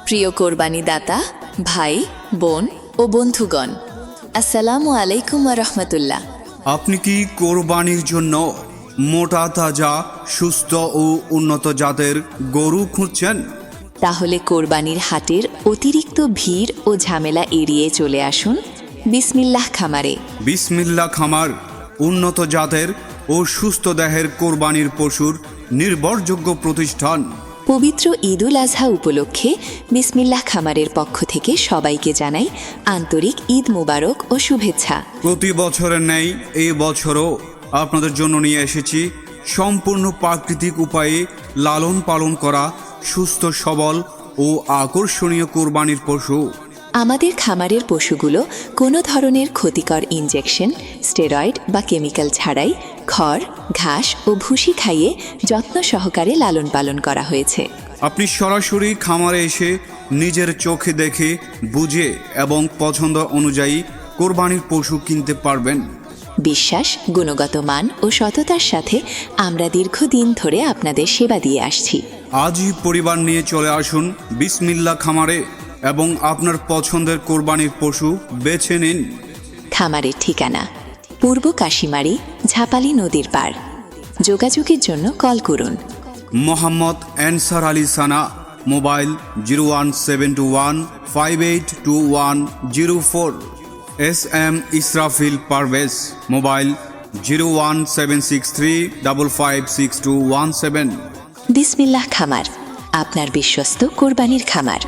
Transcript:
প্রিয় কোরবানি দাতা ভাই বোন ও বন্ধুগণ, আসসালামু আলাইকুম ওয়া রাহমাতুল্লাহ। আপনি কি কোরবানির জন্য মোটা তাজা সুস্থ ও উন্নত জাতের গরু খুঁজছেন? তাহলে কোরবানির হাটের অতিরিক্ত ভিড় ও ঝামেলা এড়িয়ে চলে আসুন বিসমিল্লাহ খামারে। বিসমিল্লাহ খামার উন্নত জাতের ও সুস্থ দেহের কোরবানির পশুর নির্ভরযোগ্য প্রতিষ্ঠান। পবিত্র ঈদুল আজহা উপলক্ষে বিসমিল্লাহ খামারের পক্ষ থেকে সবাইকে জানাই আন্তরিক ঈদ মুবারক ও শুভেচ্ছা। প্রতি বছরের ন্যায় এই বছরও আপনাদের জন্য নিয়ে এসেছি সম্পূর্ণ প্রাকৃতিক উপায়ে লালন পালন করা সুস্থ সবল ও আকর্ষণীয় কোরবানির পশু। আমাদের খামারের পশুগুলো কোনো ধরনের ক্ষতিকর ইনজেকশন, স্টেরয়েড বা কেমিক্যাল ছাড়াই খড়, ঘাস ও ভুসি খাইয়ে যত্ন সহকারে লালন পালন করা হয়েছে। আপনি সরাসরি খামারে এসে নিজের চোখে দেখে বুঝে এবং পছন্দ অনুযায়ী কোরবানির পশু কিনতে পারবেন। বিশ্বাস, গুণগত মান ও সততার সাথে আমরা দীর্ঘদিন ধরে আপনাদের সেবা দিয়ে আসছি। আজই পরিবার নিয়ে চলে আসুন বিসমিল্লাহ খামারে এবং আপনার পছন্দের কোরবানির পশু বেছে নিন। খামারের ঠিকানা পূর্ব কাশিমারি, ঝাপালি নদীর পাড়। যোগাযোগের জন্য কল করুন Mohammad Ansar Ali Sana, mobile 01721582104। SM Israfil Parvez, mobile 01763556217। Bismillah খামার, আপনার বিশ্বস্ত কোরবানির খামার।